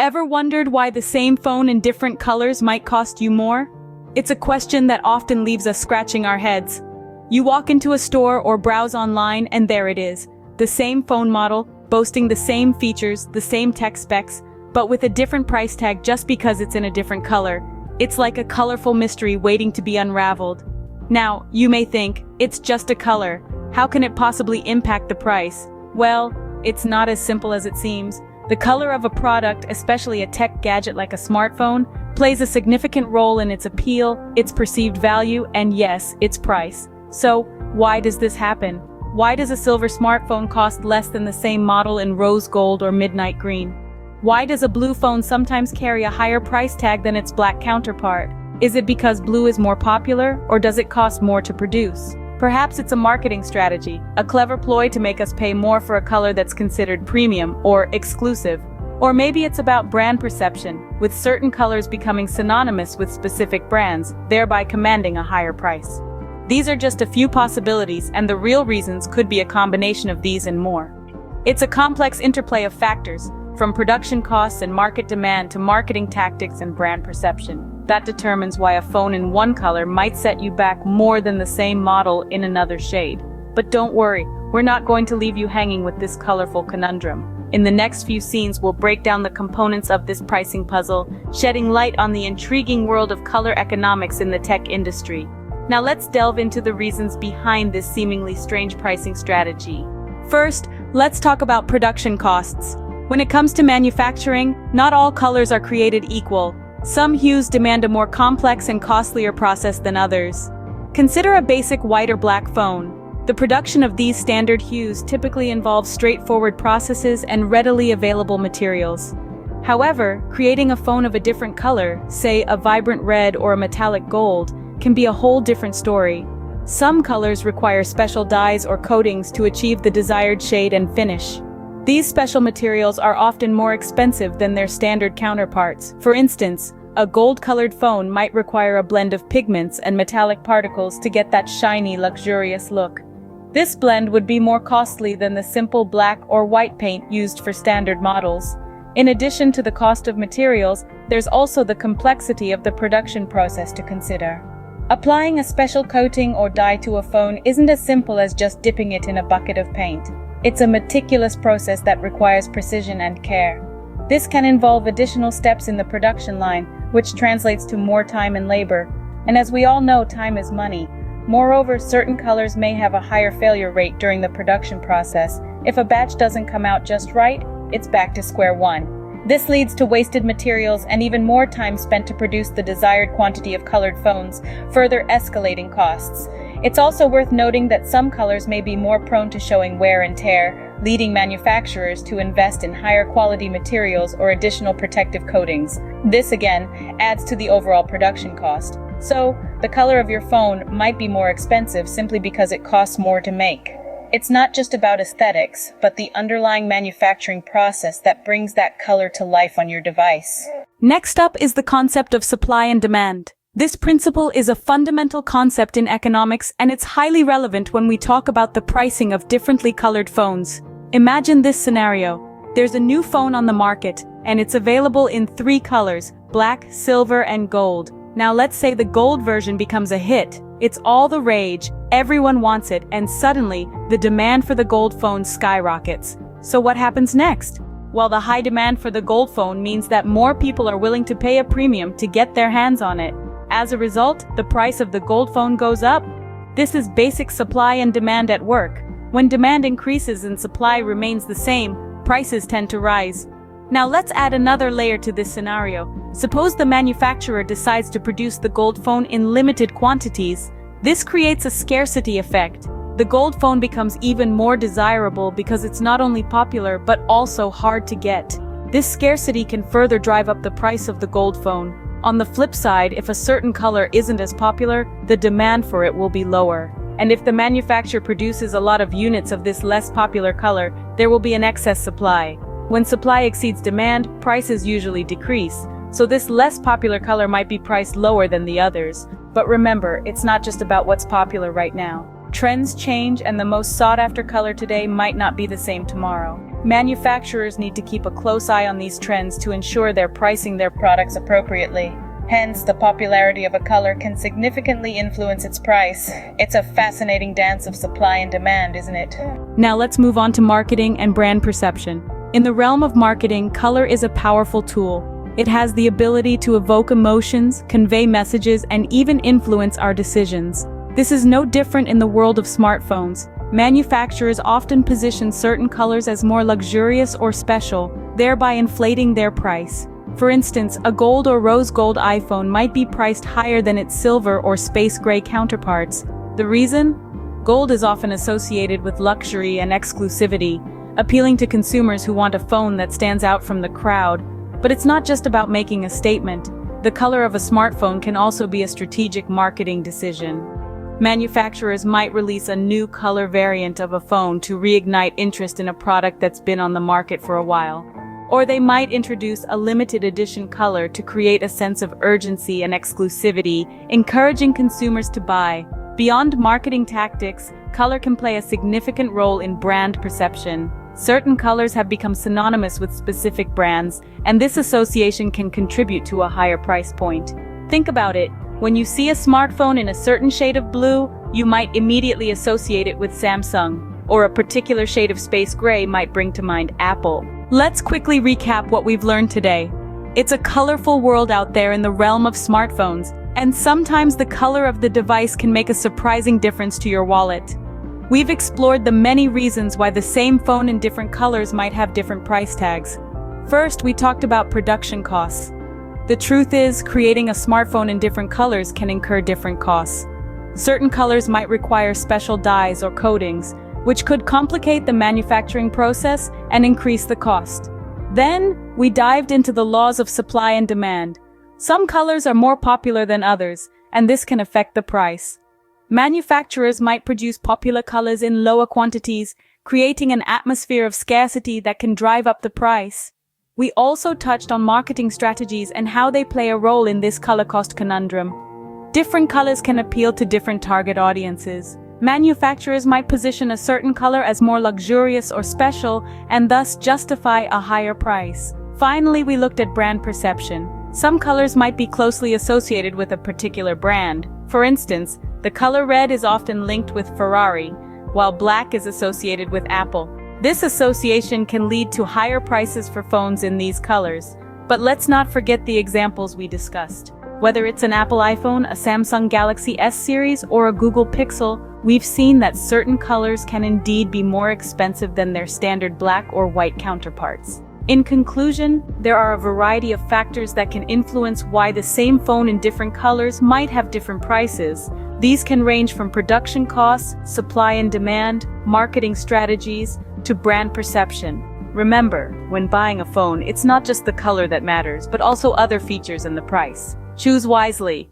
Ever wondered why the same phone in different colors might cost you more? It's a question that often leaves us scratching our heads. You walk into a store or browse online and there it is, the same phone model, boasting the same features, the same tech specs, but with a different price tag just because it's in a different color. It's like a colorful mystery waiting to be unraveled. Now, you may think, it's just a color. How can it possibly impact the price? Well, it's not as simple as it seems. The color of a product, especially a tech gadget like a smartphone, plays a significant role in its appeal, its perceived value, and yes, its price. So, why does this happen? Why does a silver smartphone cost less than the same model in rose gold or midnight green? Why does a blue phone sometimes carry a higher price tag than its black counterpart? Is it because blue is more popular, or does it cost more to produce? Perhaps it's a marketing strategy, a clever ploy to make us pay more for a color that's considered premium or exclusive. Or maybe it's about brand perception, with certain colors becoming synonymous with specific brands, thereby commanding a higher price. These are just a few possibilities, and the real reasons could be a combination of these and more. It's a complex interplay of factors, from production costs and market demand to marketing tactics and brand perception, that determines why a phone in one color might set you back more than the same model in another shade. But don't worry, we're not going to leave you hanging with this colorful conundrum. In the next few scenes, we'll break down the components of this pricing puzzle, shedding light on the intriguing world of color economics in the tech industry. Now let's delve into the reasons behind this seemingly strange pricing strategy. First, let's talk about production costs. When it comes to manufacturing, not all colors are created equal. Some hues demand a more complex and costlier process than others. Consider a basic white or black phone. The production of these standard hues typically involves straightforward processes and readily available materials. However, creating a phone of a different color, say a vibrant red or a metallic gold, can be a whole different story. Some colors require special dyes or coatings to achieve the desired shade and finish. These special materials are often more expensive than their standard counterparts. For instance, a gold-colored phone might require a blend of pigments and metallic particles to get that shiny, luxurious look. This blend would be more costly than the simple black or white paint used for standard models. In addition to the cost of materials, there's also the complexity of the production process to consider. Applying a special coating or dye to a phone isn't as simple as just dipping it in a bucket of paint. It's a meticulous process that requires precision and care. This can involve additional steps in the production line, which translates to more time and labor. And as we all know, time is money. Moreover, certain colors may have a higher failure rate during the production process. If a batch doesn't come out just right, it's back to square one. This leads to wasted materials and even more time spent to produce the desired quantity of colored phones, further escalating costs. It's also worth noting that some colors may be more prone to showing wear and tear, leading manufacturers to invest in higher quality materials or additional protective coatings. This again adds to the overall production cost. So, the color of your phone might be more expensive simply because it costs more to make. It's not just about aesthetics, but the underlying manufacturing process that brings that color to life on your device. Next up is the concept of supply and demand. This principle is a fundamental concept in economics, and it's highly relevant when we talk about the pricing of differently colored phones. Imagine this scenario. There's a new phone on the market, and it's available in 3 colors, black, silver, and gold. Now let's say the gold version becomes a hit. It's all the rage, everyone wants it, and suddenly, the demand for the gold phone skyrockets. So what happens next? Well, the high demand for the gold phone means that more people are willing to pay a premium to get their hands on it. As a result, the price of the gold phone goes up. This is basic supply and demand at work. When demand increases and supply remains the same, prices tend to rise. Now let's add another layer to this scenario. Suppose the manufacturer decides to produce the gold phone in limited quantities. This creates a scarcity effect. The gold phone becomes even more desirable because it's not only popular but also hard to get. This scarcity can further drive up the price of the gold phone. On the flip side, if a certain color isn't as popular, the demand for it will be lower. And if the manufacturer produces a lot of units of this less popular color, there will be an excess supply. When supply exceeds demand, prices usually decrease. So this less popular color might be priced lower than the others. But remember, it's not just about what's popular right now. Trends change, and the most sought-after color today might not be the same tomorrow. Manufacturers need to keep a close eye on these trends to ensure they're pricing their products appropriately. Hence, the popularity of a color can significantly influence its price. It's a fascinating dance of supply and demand, isn't it? Now let's move on to marketing and brand perception. In the realm of marketing, color is a powerful tool. It has the ability to evoke emotions, convey messages, and even influence our decisions. This is no different in the world of smartphones. Manufacturers often position certain colors as more luxurious or special, thereby inflating their price. For instance, a gold or rose gold iPhone might be priced higher than its silver or space gray counterparts. The reason? Gold is often associated with luxury and exclusivity, appealing to consumers who want a phone that stands out from the crowd. But it's not just about making a statement. The color of a smartphone can also be a strategic marketing decision. Manufacturers might release a new color variant of a phone to reignite interest in a product that's been on the market for a while. Or they might introduce a limited edition color to create a sense of urgency and exclusivity, encouraging consumers to buy. Beyond marketing tactics, color can play a significant role in brand perception. Certain colors have become synonymous with specific brands, and this association can contribute to a higher price point. Think about it. When you see a smartphone in a certain shade of blue, you might immediately associate it with Samsung, or a particular shade of space gray might bring to mind Apple. Let's quickly recap what we've learned today. It's a colorful world out there in the realm of smartphones, and sometimes the color of the device can make a surprising difference to your wallet. We've explored the many reasons why the same phone in different colors might have different price tags. First, we talked about production costs. The truth is, creating a smartphone in different colors can incur different costs. Certain colors might require special dyes or coatings, which could complicate the manufacturing process and increase the cost. Then, we dived into the laws of supply and demand. Some colors are more popular than others, and this can affect the price. Manufacturers might produce popular colors in lower quantities, creating an atmosphere of scarcity that can drive up the price. We also touched on marketing strategies and how they play a role in this color cost conundrum. Different colors can appeal to different target audiences. Manufacturers might position a certain color as more luxurious or special and thus justify a higher price. Finally, we looked at brand perception. Some colors might be closely associated with a particular brand. For instance, the color red is often linked with Ferrari, while black is associated with Apple. This association can lead to higher prices for phones in these colors. But let's not forget the examples we discussed. Whether it's an Apple iPhone, a Samsung Galaxy S series, or a Google Pixel, we've seen that certain colors can indeed be more expensive than their standard black or white counterparts. In conclusion, there are a variety of factors that can influence why the same phone in different colors might have different prices. These can range from production costs, supply and demand, marketing strategies, to brand perception. Remember, when buying a phone, it's not just the color that matters, but also other features and the price. Choose wisely.